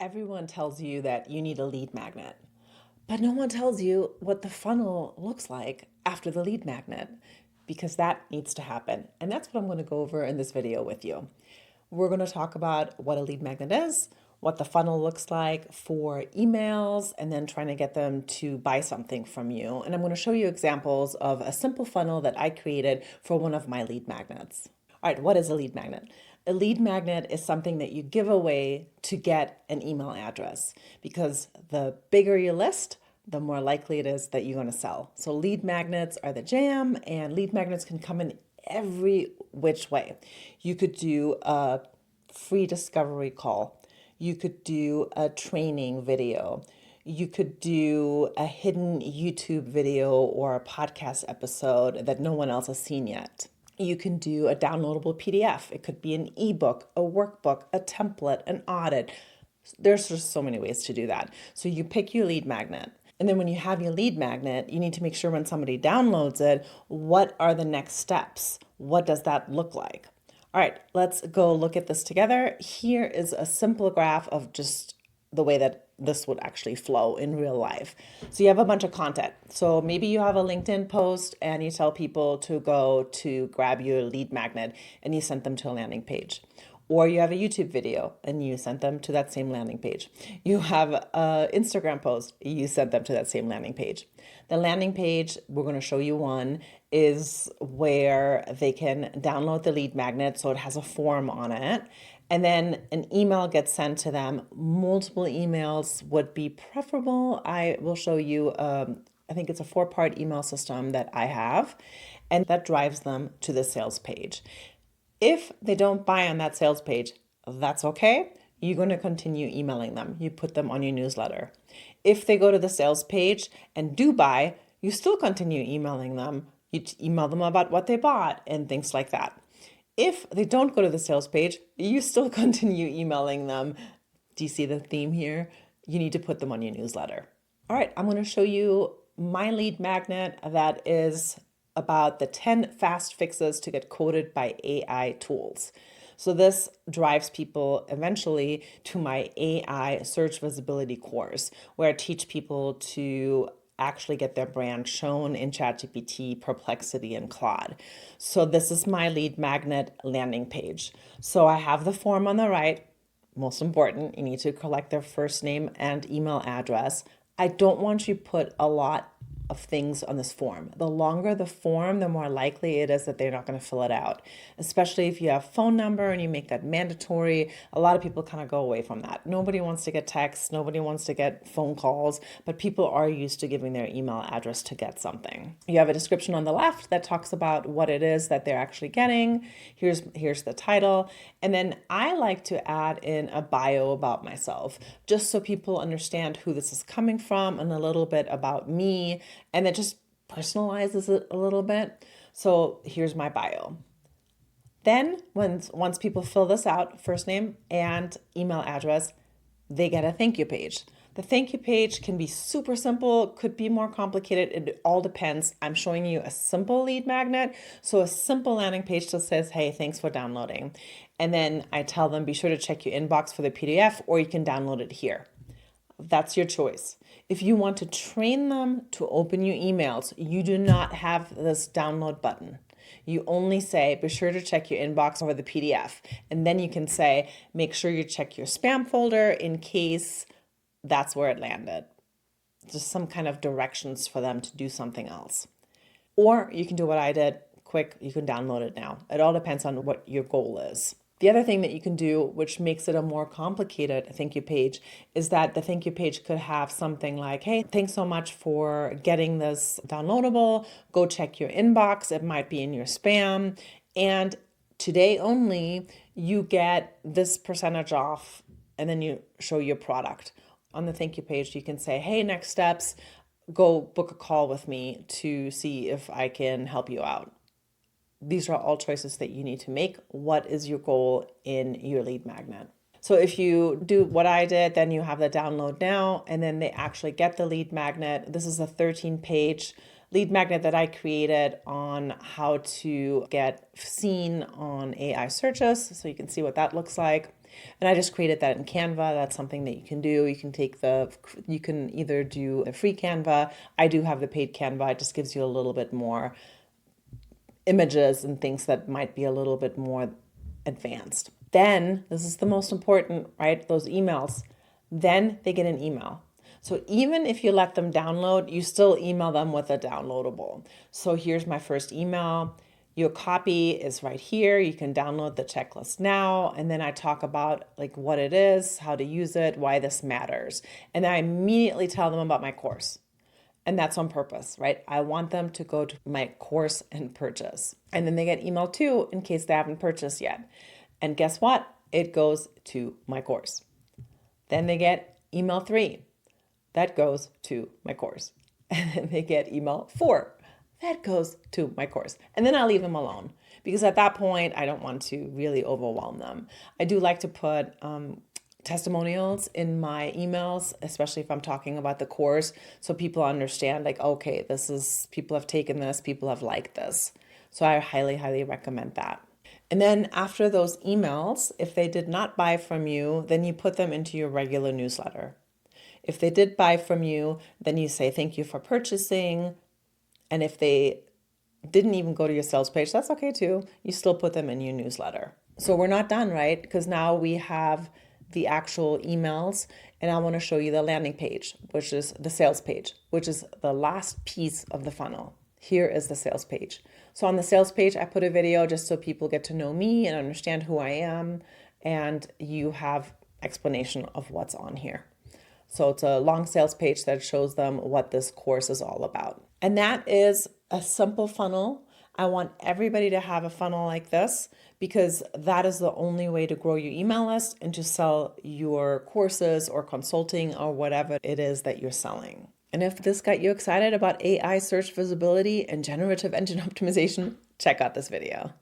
Everyone tells you that you need a lead magnet, but no one tells you what the funnel looks like after the lead magnet because that needs to happen. And that's what I'm going to go over in this video with you. We're going to talk about what a lead magnet is, what the funnel looks like for emails, and then trying to get them to buy something from you. And I'm going to show you examples of a simple funnel that I created for one of my lead magnets. All right, what is a lead magnet? A lead magnet is something that you give away to get an email address because the bigger your list, the more likely it is that you're going to sell. So lead magnets are the jam, and lead magnets can come in every which way. You could do a free discovery call. You could do a training video. You could do a hidden YouTube video or a podcast episode that no one else has seen yet. You can do a downloadable PDF. It could be an ebook, a workbook, a template, an audit. There's just so many ways to do that. So you pick your lead magnet. And then when you have your lead magnet, you need to make sure when somebody downloads it, what are the next steps? What does that look like? All right, let's go look at this together. Here is a simple graph of just the way that this would actually flow in real life. So you have a bunch of content. So maybe you have a LinkedIn post and you tell people to go to grab your lead magnet and you send them to a landing page. Or you have a YouTube video and you sent them to that same landing page. You have an Instagram post, you sent them to that same landing page. The landing page, we're going to show you one, is where they can download the lead magnet. So it has a form on it. And then an email gets sent to them. Multiple emails would be preferable. I will show you, I think it's a 4-part email system that I have, and that drives them to the sales page. If they don't buy on that sales page, that's okay. You're going to continue emailing them. You put them on your newsletter. If they go to the sales page and do buy, you still continue emailing them. You email them about what they bought and things like that. If they don't go to the sales page, you still continue emailing them. Do you see the theme here? You need to put them on your newsletter. All right, I'm going to show you my lead magnet that is about the 10 fast fixes to get quoted by AI tools. So this drives people eventually to my AI search visibility course, where I teach people to actually get their brand shown in ChatGPT, Perplexity, and Claude. So this is my lead magnet landing page. So I have the form on the right. Most important, you need to collect their first name and email address. I don't want you to put a lot of things on this form. The longer the form, the more likely it is that they're not going to fill it out, especially if you have phone number and you make that mandatory. A lot of people kind of go away from that. Nobody wants to get texts, nobody wants to get phone calls, but people are used to giving their email address to get something. You have a description on the left that talks about what it is that they're actually getting. Here's the title. And then I like to add in a bio about myself, just so people understand who this is coming from and a little bit about me. And it just personalizes it a little bit. So here's my bio. Then once people fill this out, first name and email address, they get a thank you page. The thank you page can be super simple, could be more complicated. It all depends. I'm showing you a simple lead magnet. So a simple landing page that says, hey, thanks for downloading. And then I tell them, be sure to check your inbox for the PDF, or you can download it here. That's your choice. If you want to train them to open your emails, you do not have this download button. You only say, be sure to check your inbox for the PDF. And then you can say, make sure you check your spam folder in case that's where it landed. Just some kind of directions for them to do something else. Or you can do what I did, quick, you can download it now. It all depends on what your goal is. The other thing that you can do, which makes it a more complicated thank you page, is that the thank you page could have something like, hey, thanks so much for getting this downloadable. Go check your inbox. It might be in your spam. And today only, you get this percentage off, and then you show your product. On the thank you page, you can say, hey, next steps, go book a call with me to see if I can help you out. These are all choices that you need to make. What is your goal in your lead magnet? So if you do what I did, then you have the download now, and then they actually get the lead magnet. This is a 13-page lead magnet that I created on how to get seen on AI searches. So you can see what that looks like. And I just created that in Canva. That's something that you can do. You can either do a free Canva. I do have the paid Canva. It just gives you a little bit more images and things that might be a little bit more advanced. Then, this is the most important, right? Those emails. Then they get an email. So even if you let them download, you still email them with a downloadable. So here's my first email. Your copy is right here. You can download the checklist now. And then I talk about like what it is, how to use it, why this matters. And then I immediately tell them about my course. And that's on purpose, right? I want them to go to my course and purchase. And then they get email 2 in case they haven't purchased yet. And guess what? It goes to my course. Then they get email 3. That goes to my course. And then they get email 4. That goes to my course. And then I'll leave them alone because at that point, I don't want to really overwhelm them. I do like to put testimonials in my emails, especially if I'm talking about the course, so people understand like, okay, people have taken this, people have liked this. So I highly, highly recommend that. And then after those emails, if they did not buy from you, then you put them into your regular newsletter. If they did buy from you, then you say, thank you for purchasing. And if they didn't even go to your sales page, that's okay too. You still put them in your newsletter. So we're not done, right? Because now we have the actual emails, and I want to show you the landing page, which is the sales page, which is the last piece of the funnel. Here is the sales page. So on the sales page, I put a video just so people get to know me and understand who I am, and you have explanation of what's on here. So it's a long sales page that shows them what this course is all about. And that is a simple funnel. I want everybody to have a funnel like this because that is the only way to grow your email list and to sell your courses or consulting or whatever it is that you're selling. And if this got you excited about AI search visibility and generative engine optimization, check out this video.